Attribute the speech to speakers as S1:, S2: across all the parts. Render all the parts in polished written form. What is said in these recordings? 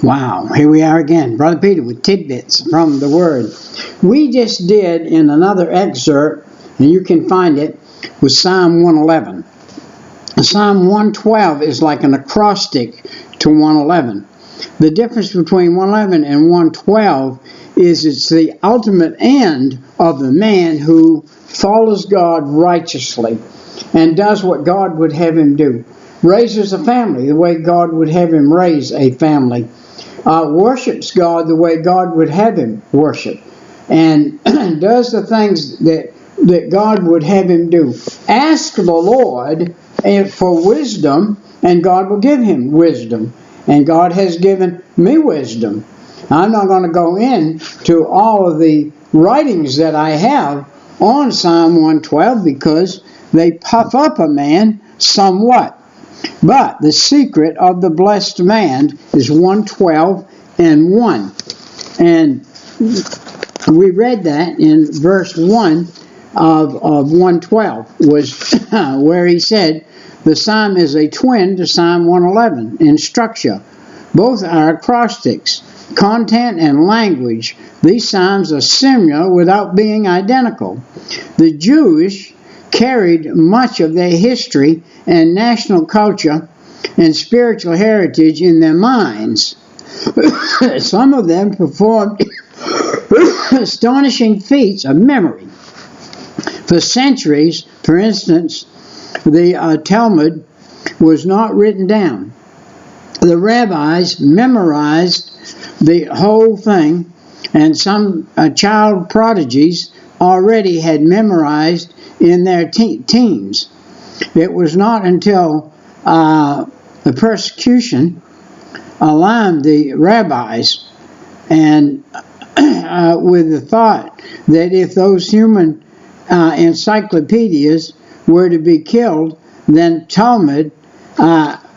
S1: Wow, here we are again. Brother Peter with tidbits from the Word. We just did in another excerpt, and you can find it, with Psalm 111. Psalm 112 is like an acrostic to 111. The difference between 111 and 112 is it's the ultimate end of the man who follows God righteously and does what God would have him do. Raises a family the way God would have him raise a family. Worships God the way God would have him worship, and does the things that God would have him do. Ask the Lord for wisdom, and God will give him wisdom. And God has given me wisdom. I'm not going to go into all of the writings that I have on Psalm 112 because they puff up a man somewhat. But the secret of the blessed man is 112 and 1. And we read that in verse 1 of 112 was where he said the psalm is a twin to Psalm 111 in structure. Both are acrostics, content and language. These psalms are similar without being identical. The Jewish carried much of their history and national culture and spiritual heritage in their minds. Some of them performed astonishing feats of memory. For centuries, for instance, the Talmud was not written down. The rabbis memorized the whole thing, and some child prodigies already had memorized in their teens. It was not until the persecution alarmed the rabbis, and with the thought that if those human encyclopedias were to be killed, then Talmud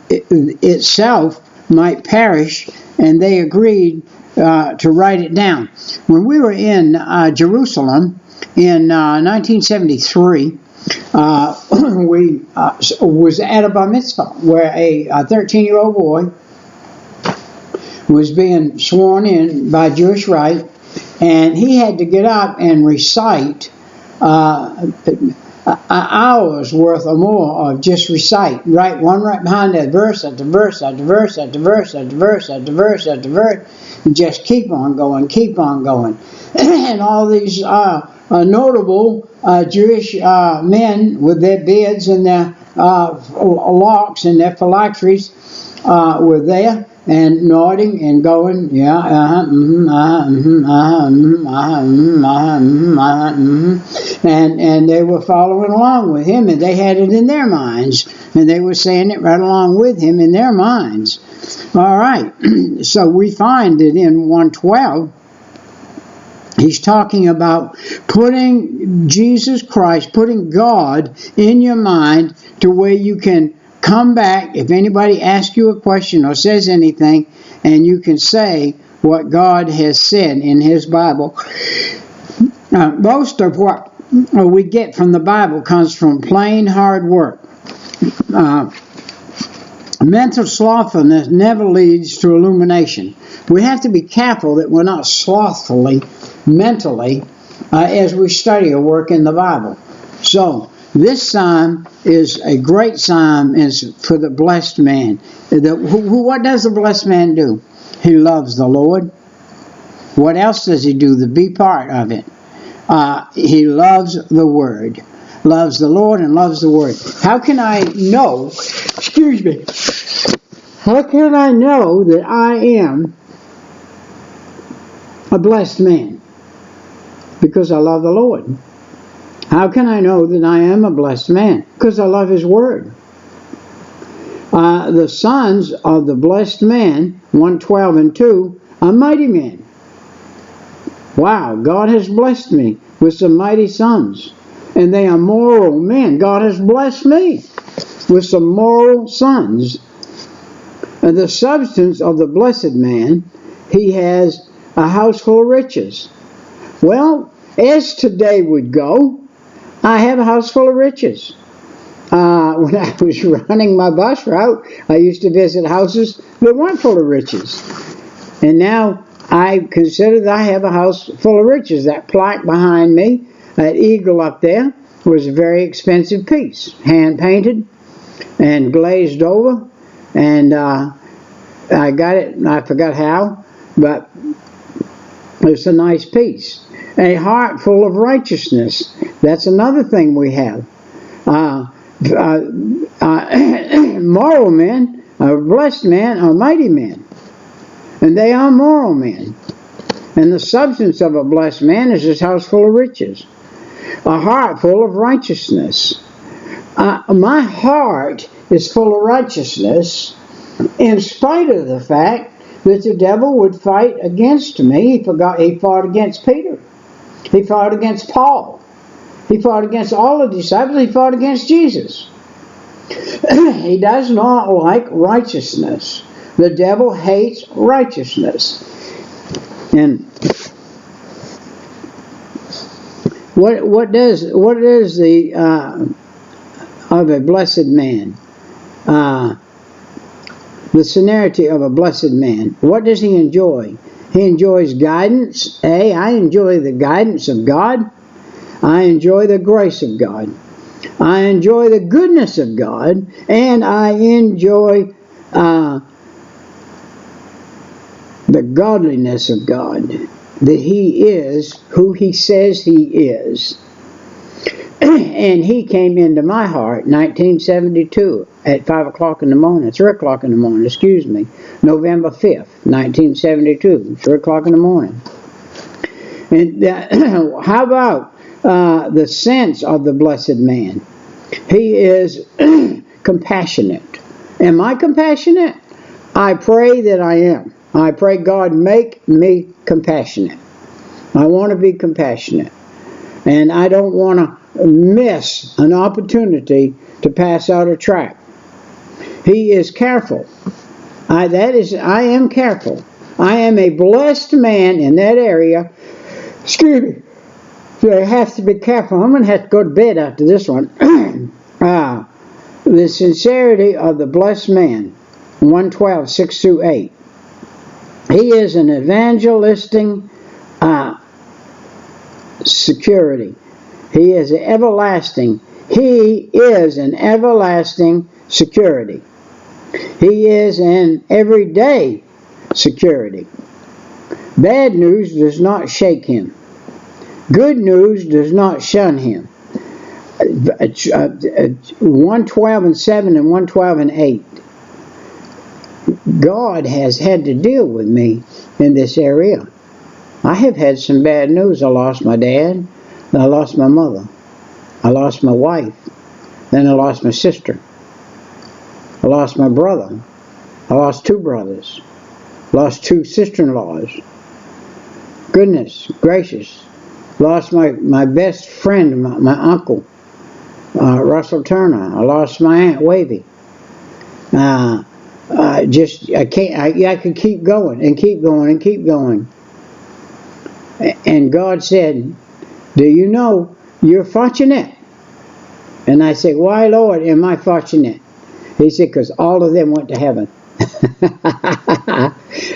S1: itself might perish, and they agreed to write it down. When we were in Jerusalem in 1973, we was at a bar mitzvah where a 13-year-old boy was being sworn in by Jewish rite, and he had to get up and recite hours worth or more of just recite, one right behind that verse after verse after verse after verse after verse after verse after verse, and just keep on going. And all these notable Jewish men with their beards and their locks and their phylacteries were there and nodding and going, and they were following along with him, and they had it in their minds, and they were saying it right along with him in their minds. All right, so we find that in 112, he's talking about putting Jesus Christ, putting God in your mind to where you can come back if anybody asks you a question or says anything, and you can say what God has said in His Bible. Most of what we get from the Bible comes from plain hard work. Mental slothfulness never leads to illumination. We have to be careful that we're not slothfully, mentally, as we study or work in the Bible. So, this psalm is a great psalm for the blessed man. What does the blessed man do? He loves the Lord. What else does he do? The B part of it. He loves the Word. Loves the Lord and loves the Word. How can I know, how can I know that I am a blessed man? Because I love the Lord. How can I know that I am a blessed man? Because I love His Word. The sons of the blessed man, 112 and 2, are mighty men. Wow, God has blessed me with some mighty sons. And they are moral men. God has blessed me with some moral sons. And the substance of the blessed man, he has a house full of riches. Well, as today would go, I have a house full of riches. When I was running my bus route, I used to visit houses that weren't full of riches. And now I consider that I have a house full of riches. That plaque behind me, that eagle up there, was a very expensive piece, hand painted and glazed over, and I got it, I forgot how, but it's a nice piece. A heart full of righteousness, that's another thing we have. Moral men, blessed men are mighty men, and they are moral men. And the substance of a blessed man is his house full of riches. A heart full of righteousness. My heart is full of righteousness in spite of the fact that the devil would fight against me. He fought against Peter. He fought against Paul. He fought against all the disciples. He fought against Jesus. He does not like righteousness. The devil hates righteousness. And what is the of a blessed man? The scenario of a blessed man. What does he enjoy? He enjoys guidance. I enjoy the guidance of God. I enjoy the grace of God. I enjoy the goodness of God, and I enjoy the godliness of God, that He is who He says He is. And He came into my heart 1972 at 5 o'clock in the morning, 3 o'clock in the morning, excuse me, November 5th, 1972, 3 o'clock in the morning. And how about the sense of the blessed man? He is compassionate. Am I compassionate? I pray that I am. I pray, God, make me compassionate. I want to be compassionate. And I don't want to miss an opportunity to pass out a tract. He is careful. I am careful. I am a blessed man in that area. Excuse me. So I have to be careful. I'm going to have to go to bed after this one. The sincerity of the blessed man. 112, 6 through 8. He is an evangelistic security. He is everlasting. He is an everlasting security. He is an everyday security. Bad news does not shake him. Good news does not shun him. 112 and 7 and 112 and 8. God has had to deal with me in this area. I have had some bad news. I lost my dad. Then I lost my mother. I lost my wife. Then I lost my sister. I lost my brother. I lost 2 brothers. Lost 2 sister-in-laws. Goodness gracious. Lost my best friend, my uncle, Russell Turner. I lost my Aunt Wavy. I could keep going and keep going and keep going. And God said, do you know you're fortunate? And I said, why, Lord, am I fortunate? He said, because all of them went to heaven.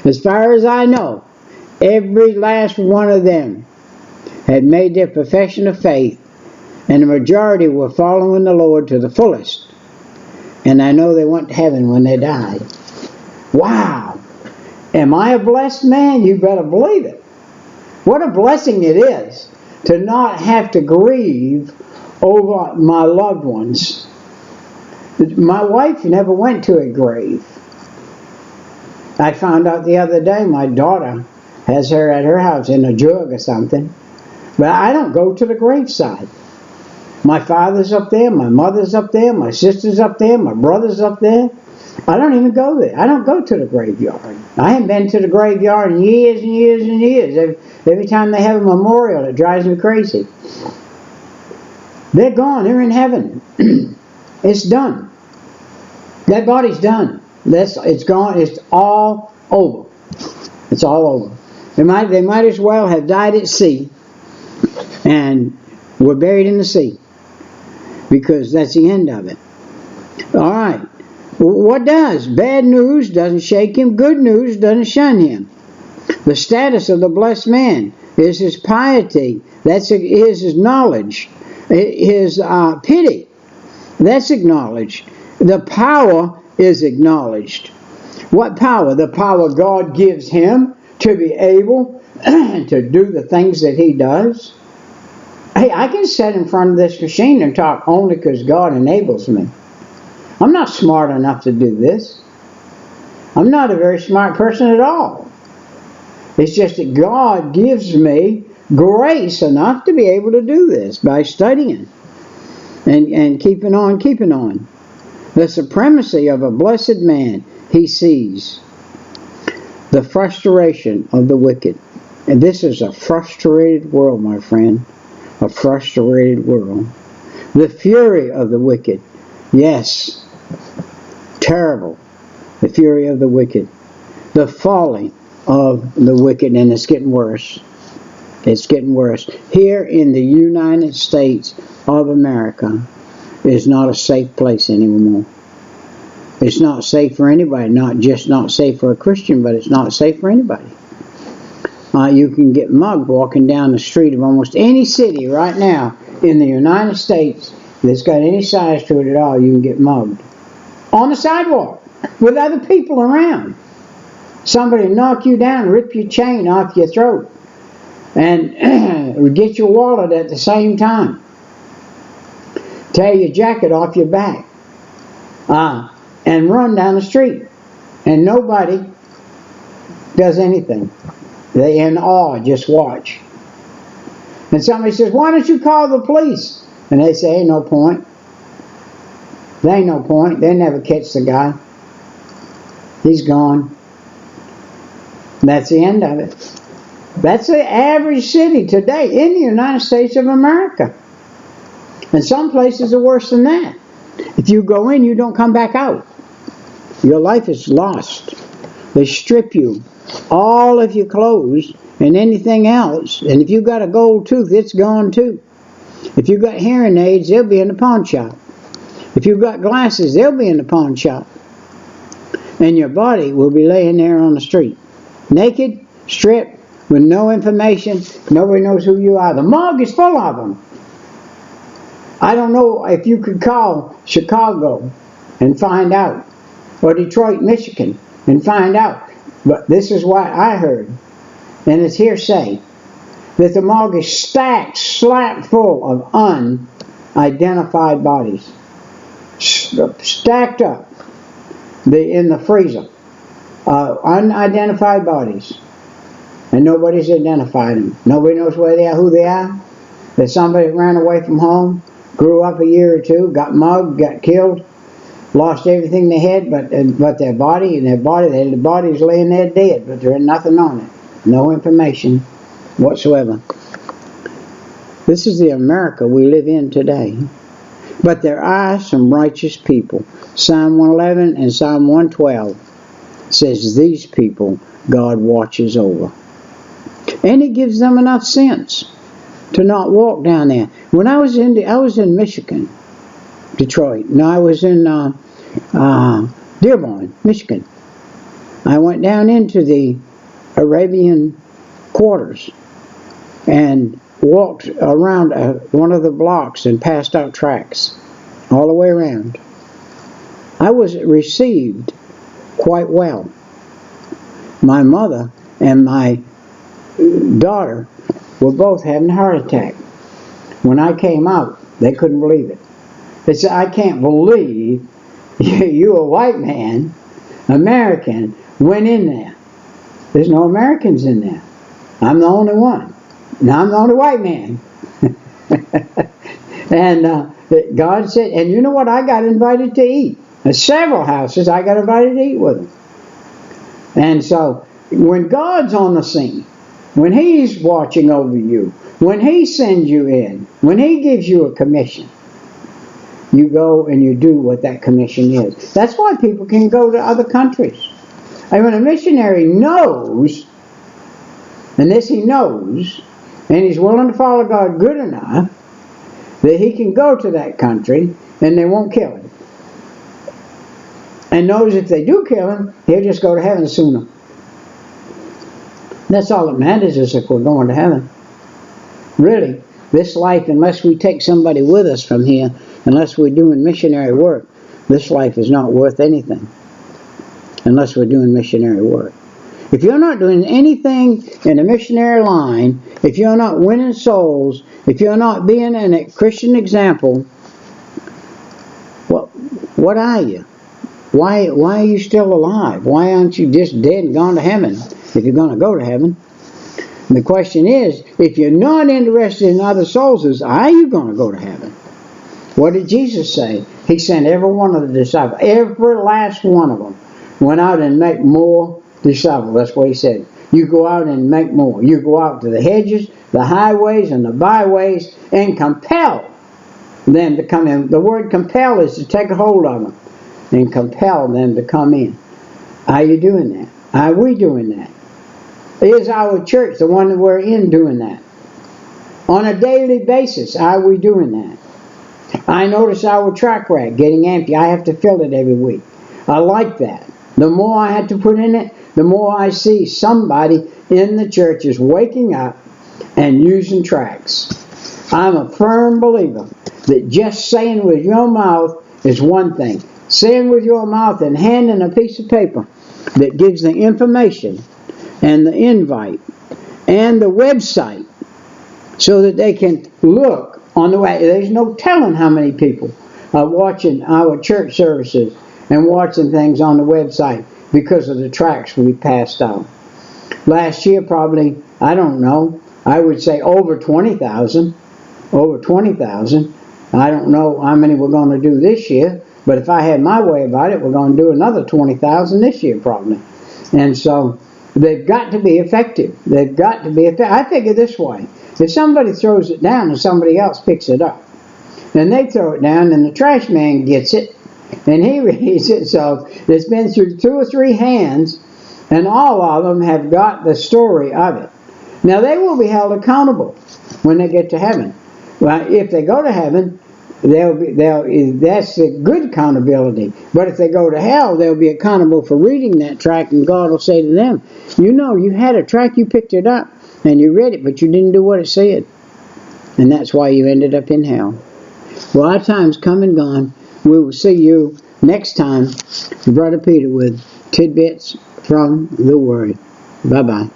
S1: As far as I know, every last one of them had made their profession of faith, and the majority were following the Lord to the fullest. And I know they went to heaven when they died. Wow! Am I a blessed man? You better believe it. What a blessing it is to not have to grieve over my loved ones. My wife never went to a grave. I found out the other day my daughter has her at her house in a jug or something. But I don't go to the graveside. My father's up there, my mother's up there, my sister's up there, my brother's up there. I don't even go there. I don't go to the graveyard. I haven't been to the graveyard in years and years and years. Every time they have a memorial, it drives me crazy. They're gone. They're in heaven. It's done. That body's done. It's gone. It's all over. It's all over. They might as well have died at sea and were buried in the sea, because that's the end of it. All right. What does? Bad news doesn't shake him. Good news doesn't shun him. The status of the blessed man is his piety. Is his knowledge. His pity. That's acknowledged. The power is acknowledged. What power? The power God gives him to be able to do the things that he does. Hey, I can sit in front of this machine and talk only because God enables me. I'm not smart enough to do this. I'm not a very smart person at all. It's just that God gives me grace enough to be able to do this by studying and keeping on. The supremacy of a blessed man he sees. The frustration of the wicked. And this is a frustrated world, my friend. A frustrated world. The fury of the wicked. Yes. Terrible. The fury of the wicked. The falling of the wicked, and it's getting worse. It's getting worse. Here in the United States of America is not a safe place anymore. It's not safe for anybody. Not just not safe for a Christian, but it's not safe for anybody. You can get mugged walking down the street of almost any city right now in the United States that's got any size to it at all. You can get mugged on the sidewalk with other people around. Somebody knock you down, rip your chain off your throat, and get your wallet at the same time. Tear your jacket off your back, and run down the street, and nobody does anything. They in awe, just watch. And somebody says, "Why don't you call the police?" And they say, "Ain't no point. There ain't no point. They never catch the guy. He's gone." That's the end of it. That's the average city today in the United States of America. And some places are worse than that. If you go in, you don't come back out. Your life is lost. They strip you all of your clothes and anything else. And if you got a gold tooth, it's gone too. If you got hearing aids, they'll be in the pawn shop. If you've got glasses, they'll be in the pawn shop. And your body will be laying there on the street. Naked, stripped, with no information. Nobody knows who you are. The morgue is full of them. I don't know if you could call Chicago and find out, or Detroit, Michigan, and find out. But this is what I heard, and it's hearsay, that the morgue is slapped full of unidentified bodies. Stacked up in the freezer. Unidentified bodies. And nobody's identified them. Nobody knows where they are, who they are. That somebody ran away from home, grew up a year or two, got mugged, got killed, lost everything they had, but their body, the body's laying there dead, but there's nothing on it. No information whatsoever. This is the America we live in today. But there are some righteous people. Psalm 111 and Psalm 112 says these people God watches over. And He gives them enough sense to not walk down there. When I was in Michigan, Detroit. No, I was in Dearborn, Michigan. I went down into the Arabian quarters and walked around one of the blocks and passed out tracts all the way around. I was received quite well. My mother and my daughter were both having a heart attack. When I came out, they couldn't believe it. They said, "I can't believe you, a white man, American, went in there. There's no Americans in there. I'm the only one. Now I'm the only white man." And God said, and you know what? I got invited to eat. At several houses, I got invited to eat with them. And so, when God's on the scene, when He's watching over you, when He sends you in, when He gives you a commission, you go and you do what that commission is. That's why people can go to other countries. And when a missionary knows, and this he knows, and he's willing to follow God good enough, that he can go to that country and they won't kill him. And knows if they do kill him, he'll just go to heaven sooner. That's all that matters is if we're going to heaven. Really, this life, unless we take somebody with us from here, unless we're doing missionary work, this life is not worth anything. Unless we're doing missionary work. If you're not doing anything in a missionary line, if you're not winning souls, if you're not being a Christian example, what are you? Why are you still alive? Why aren't you just dead and gone to heaven if you're going to go to heaven? And the question is, if you're not interested in other souls, are you going to go to heaven? What did Jesus say? He sent every one of the disciples, every last one of them, went out and make more disciples. That's what he said. You go out and make more. You go out to the hedges, the highways, and the byways, and compel them to come in. The word compel is to take a hold of them and compel them to come in. Are you doing that? Are we doing that? Is our church, the one that we're in, doing that? On a daily basis, are we doing that? I notice our track rack getting empty. I have to fill it every week. I like that. The more I have to put in it, the more I see somebody in the church is waking up and using tracts. I'm a firm believer that just saying with your mouth is one thing. Saying with your mouth and handing a piece of paper that gives the information and the invite and the website so that they can look on the way. There's no telling how many people are watching our church services and watching things on the website because of the tracts we passed out. Last year probably, I don't know, I would say over 20,000. Over 20,000. I don't know how many we're going to do this year, but if I had my way about it, we're going to do another 20,000 this year probably. And so they've got to be effective. They've got to be effective. I figure this way. If somebody throws it down and somebody else picks it up, and they throw it down and the trash man gets it, and he reads it, so it's been through 2 or 3 hands, and all of them have got the story of it. Now they will be held accountable when they get to heaven. Well, if they go to heaven, that's a good accountability. But if they go to hell, they'll be accountable for reading that tract, and God will say to them, you know, you had a tract, you picked it up, and you read it, but you didn't do what it said. And that's why you ended up in hell. Well, our time's come and gone. We will see you next time, Brother Peter, with tidbits from the Word. Bye-bye.